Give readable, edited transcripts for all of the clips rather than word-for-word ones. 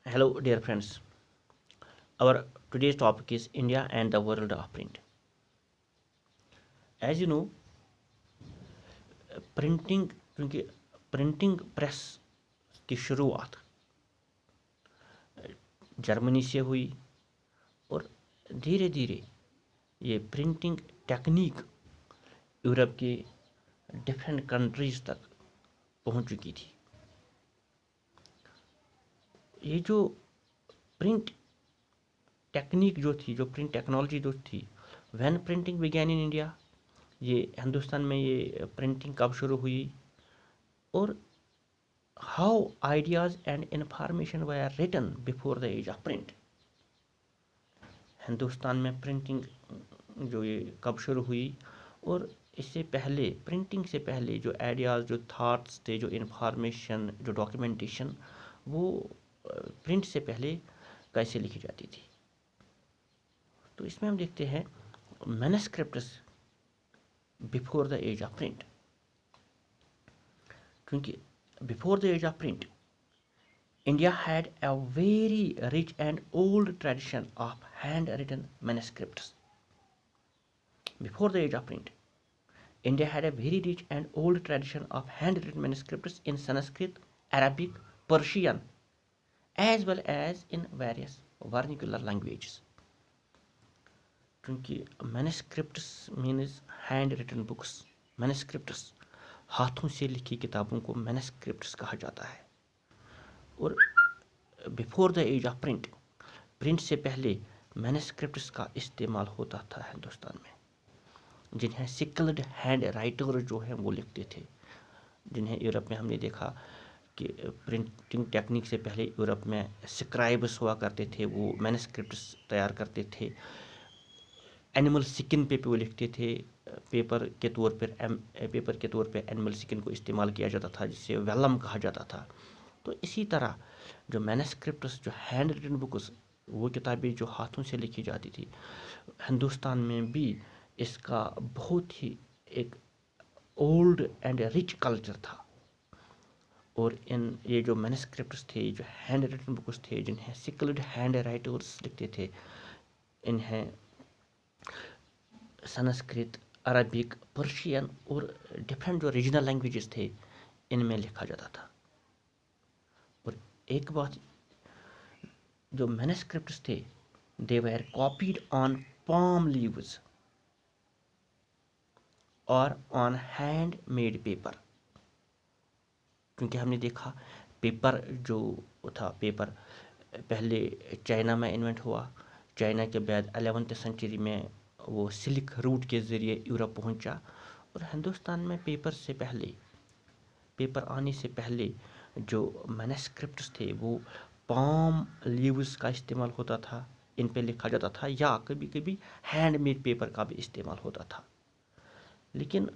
Hello, dear friends. Our today's topic is India and the world of print. As you know, printing क्योंकि printing press की शुरुआत Germany से हुई और धीरे धीरे ये प्रिंटिंग टेक्निक यूरोप के डिफरेंट कंट्रीज तक पहुंच चुकी थी। ये जो प्रिंट टेक्निक जो थी, जो प्रिंट टेक्नोलॉजी जो थी, when printing began in India, ये हिंदुस्तान में ये प्रिंटिंग कब शुरू हुई और how ideas and information were written before the age of print. Hindustan में प्रिंटिंग जो ये कब शुरू हुई और इससे पहले, प्रिंटिंग से पहले जो आइडियाज़, जो थाट्स थे, जो इंफॉर्मेशन, जो डॉक्यूमेंटेशन, वो प्रिंट से पहले कैसे लिखी जाती थी। तो इसमें हम देखते हैं manuscripts before the age of print, क्योंकि before the age of print India had a very rich and old tradition of handwritten manuscripts. Before the age of print, India had a very rich and old tradition of handwritten manuscripts in Sanskrit, Arabic, Persian, as well as in various vernacular languages. क्योंकि मैनस्क्रिप्ट्स means hand written books, मैनस्क्रिप्ट्स हाथों से लिखी किताबों को मैनस्क्रिप्ट्स कहा जाता है। और before the age of print, print से पहले मैनस्क्रिप्ट्स का इस्तेमाल होता था हिंदुस्तान में, जिन्हें सिकल्ड हैंड राइटर जो हैं वो लिखते थे, जिन्हें यूरोप में हमने देखा कि प्रिंटिंग टेक्निक से पहले यूरोप में स्क्राइब्स हुआ करते थे, वो मैनस्क्रिप्ट्स तैयार करते थे, एनिमल स्किन पे वो लिखते थे। पेपर के तौर पे एनिमल स्किन को इस्तेमाल किया जाता था, जिसे वेलम कहा जाता था। तो इसी तरह जो मैनस्क्रिप्ट्स, जो हैंड रिटन बुक्स, वो किताबें जो हाथों से लिखी जाती थी, हिंदुस्तान में भी इसका बहुत ही एक ओल्ड एंड रिच कल्चर था। और ये जो मैनस्क्रिप्ट्स थे, जो हैंड रिटन बुक्स थे, जिन्हें सिकल्ड हैंड राइटर्स लिखते थे, इन्हें संस्कृत, अरबिक, पर्शियन और डिफरेंट जो रीजनल लैंग्वेजेस थे, इनमें लिखा जाता था। और एक बात, जो मैनस्क्रिप्ट्स थे, दे वर कॉपीड ऑन palm लीव्स और ऑन हैंड मेड पेपर। क्योंकि हमने देखा पेपर जो था, पेपर पहले चाइना में इन्वेंट हुआ, चाइना के बाद 11वीं सेंचुरी में वो सिल्क रूट के ज़रिए यूरोप पहुंचा। और हिंदुस्तान में पेपर आने से पहले जो मैनस्क्रिप्ट्स थे, वो पाम लीव्स का इस्तेमाल होता था, इन पे लिखा जाता था, या कभी कभी हैंडमेड पेपर का भी इस्तेमाल होता था। लेकिन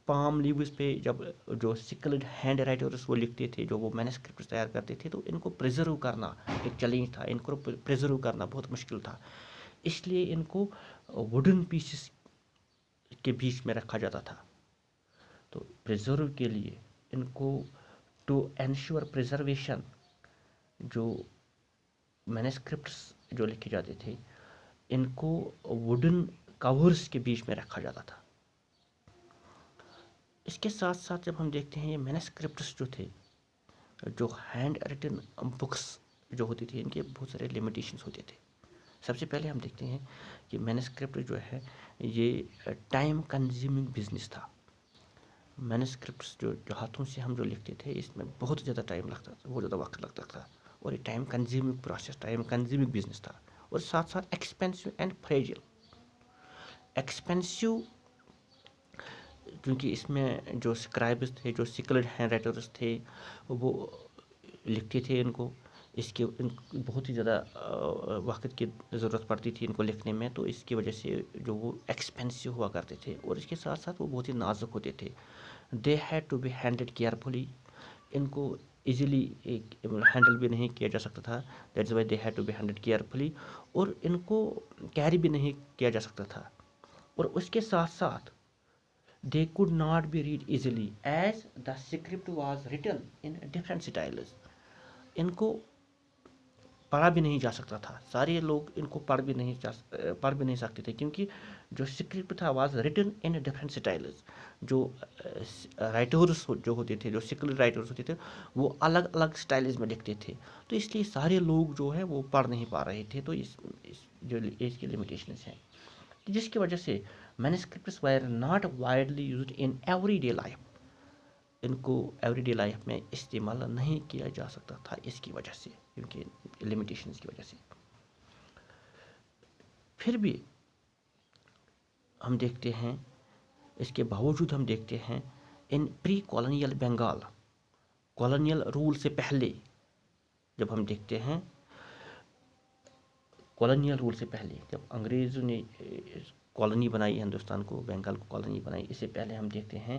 पाम लीव्स पे जब जो सिकल्ड हैंड राइटर्स वो लिखते थे, जो वो मैनस्क्रिप्ट तैयार करते थे, तो इनको प्रिजर्व करना एक चैलेंज था, इनको प्रिजर्व करना बहुत मुश्किल था। इसलिए इनको वुडन पीसेस के बीच में रखा जाता था। तो प्रिजर्व के लिए इनको, टू एंश्योर प्रिजर्वेशन, जो मैनस्क्रिप्ट्स जो लिखे जाते थे, इनको वुडन कवर्स के बीच में रखा जाता था। इसके साथ साथ जब हम देखते हैं ये मैनस्क्रिप्ट्स जो थे, जो हैंड रिटन बुक्स जो होती थी, इनके बहुत सारे लिमिटेशंस होते थे। सबसे पहले हम देखते हैं कि मैनस्क्रिप्ट जो है ये टाइम कंज्यूमिंग बिजनेस था। मैनस्क्रिप्ट्स जो हाथों से हम जो लिखते थे, इसमें बहुत ज़्यादा टाइम लगता था, बहुत ज़्यादा वक्त लगता था, और ये time consuming process, time consuming business था। और साथ साथ एक्सपेंसिव एंड फ्रेजिल। एक्सपेंसिव क्योंकि इसमें जो स्क्राइब्स थे, जो सिकल्ड हैंड राइटर्स थे, वो लिखते थे इनको, बहुत ही ज़्यादा वक्त की ज़रूरत पड़ती थी इनको लिखने में, तो इसकी वजह से जो वो एक्सपेंसिव हुआ करते थे। और इसके साथ साथ वो बहुत ही नाजुक होते थे। They had to be handled carefully, इनको इजीली हैंडल भी नहीं किया जा सकता था, that's why they had to be handled carefully. और इनको कैरी भी नहीं किया जा सकता था। और उसके साथ साथ they could not be read easily as the script was written in different styles. इनको پڑھا بھی نہیں جا سکتا تھا، سارے لوگ ان کو پڑھ بھی نہیں سکتے تھے، کیونکہ جو اسکرپٹ تھا was written in different styles. جو رائٹرس جو ہوتے تھے، جو سکل رائٹرس ہوتے تھے، وہ الگ الگ اسٹائلز میں لکھتے تھے، تو اس لیے سارے لوگ جو ہے وہ پڑھ نہیں پا رہے تھے. تو اس جو ایج کی لمیٹیشنز ہیں، جس کی وجہ سے مینuscripts were not widely used in everyday life. ان کو ایوری ڈے لائف میں استعمال نہیں کیا جا سکتا تھا اس کی وجہ سے، کیونکہ لمیٹیشنز کی وجہ سے. پھر بھی ہم دیکھتے ہیں، اس کے باوجود ہم دیکھتے ہیں ان پری کالونیل بنگال، کالونیل رول سے پہلے، جب ہم دیکھتے ہیں کالونیل رول سے پہلے، جب انگریزوں نے کالونی بنائی ہندوستان کو، بنگال کو کالونی بنائی، اس سے پہلے ہم دیکھتے ہیں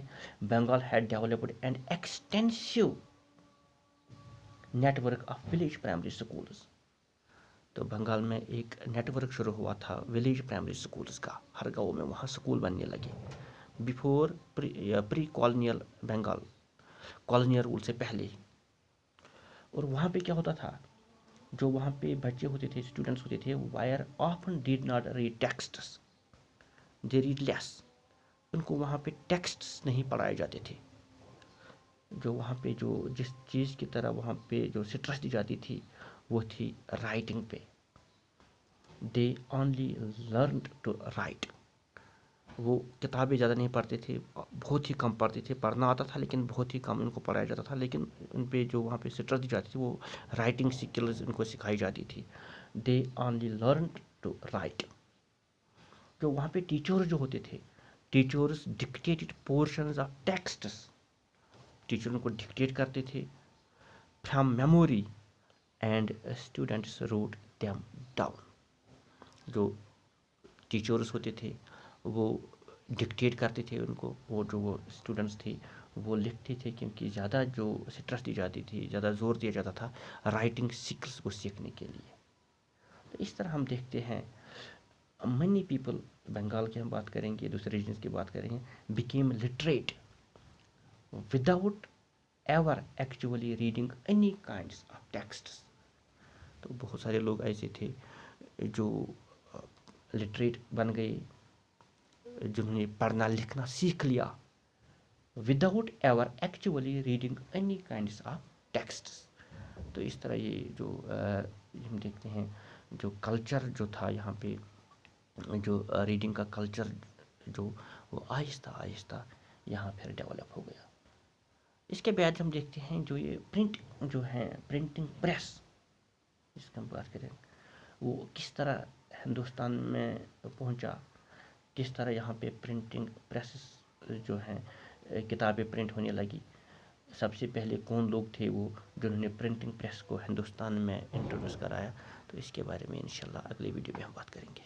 Bengal had developed an extensive network of village primary schools. تو بنگال میں ایک نیٹ ورک شروع ہوا تھا ولیج پرائمری اسکولز کا، ہر گاؤں میں وہاں اسکول بننے لگے بیفور پری کالونیل بنگال، کالونیل رول سے پہلے. اور وہاں پہ کیا ہوتا تھا، جو وہاں پہ بچے ہوتے تھے، اسٹوڈنٹس ہوتے تھے، were often did not read texts, they read less. ان کو وہاں پہ ٹیکسٹس نہیں پڑھائے جاتے تھے. جو وہاں پہ جو جس چیز کی طرح وہاں پہ جو اسٹریس دی جاتی تھی وہ تھی رائٹنگ پہ. They only learned to write. وہ کتابیں زیادہ نہیں پڑھتے تھے، بہت ہی کم پڑھتے تھے، پڑھنا آتا تھا لیکن بہت ہی کم ان کو پڑھایا جاتا تھا. لیکن ان پہ جو وہاں پہ اسٹریس دی جاتی تھی وہ رائٹنگ سکلز ان کو سکھائی جاتی تھی. They only learned to write. جو وہاں پہ ٹیچر جو ہوتے تھے، teachers dictated portions of texts. Teacher ان کو ڈکٹیٹ کرتے تھے from memory and students wrote them down. جو ٹیچرز ہوتے تھے وہ ڈکٹیٹ کرتے تھے ان کو، وہ جو وہ اسٹوڈنٹس تھے وہ لکھتے تھے، کیونکہ زیادہ جو اسٹریس دی جاتی تھی، زیادہ زور دیا جاتا تھا رائٹنگ سکلس کو سیکھنے کے لیے. تو اس طرح ہم دیکھتے ہیں منی پیپل، بنگال کی ہم بات کریں گے، دوسرے ریجنس کی بات کریں گے، became literate without ever actually reading any kinds of texts. تو بہت سارے لوگ ایسے تھے جو لٹریٹ بن گئے، جنہوں نے پڑھنا لکھنا سیکھ لیا without ever actually reading any kinds of texts. تو اس طرح یہ جو ہم دیکھتے ہیں جو کلچر جو تھا یہاں پہ، جو ریڈنگ کا کلچر جو وہ آہستہ آہستہ یہاں پھر ڈیولپ ہو گیا. اس کے بعد ہم دیکھتے ہیں جو یہ پرنٹ جو ہے، پرنٹنگ پریس، جس کی ہم بات کریں، وہ کس طرح ہندوستان میں پہنچا، کس طرح یہاں پہ پرنٹنگ پریسز جو ہیں کتابیں پرنٹ ہونے لگی. سب سے پہلے کون لوگ تھے وہ جنہوں نے پرنٹنگ پریس کو ہندوستان میں انٹروڈیوس کرایا. تو اس کے بارے میں انشاءاللہ اگلی ویڈیو میں ہم بات کریں گے.